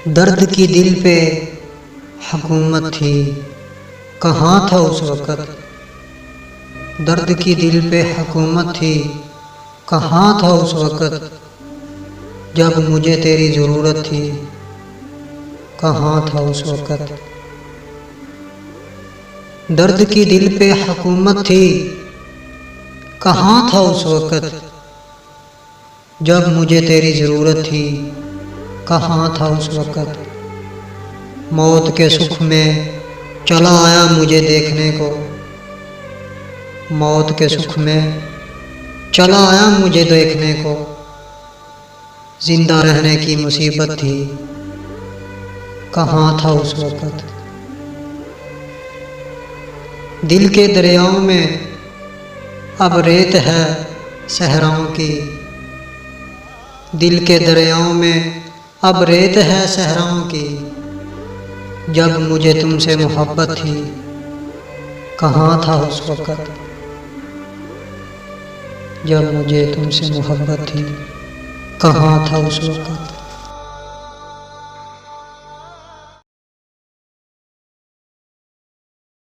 दर्द की दिल पे हुकूमत थी, कहाँ था उस वक़्त। दर्द की दिल पे हुकूमत थी, कहाँ था उस वक़्त। जब मुझे तेरी ज़रूरत थी, कहाँ था उस वक़्त। दर्द की दिल पे हुकूमत थी, कहाँ था उस वक़्त। जब मुझे तेरी ज़रूरत थी, कहाँ था उस वक़्त। मौत के सुख में चला आया मुझे देखने को, मौत के सुख में चला आया मुझे देखने को। जिंदा रहने की मुसीबत थी, कहाँ था उस वक़्त। दिल के दरियाओं में अब रेत है सहराओं की, दिल के दरियाओं में अब रेत है सहराओं की। जब मुझे तुमसे मोहब्बत थी, कहाँ था उस वक़्त। जब मुझे तुमसे मोहब्बत थी, कहाँ था उस वक़्त।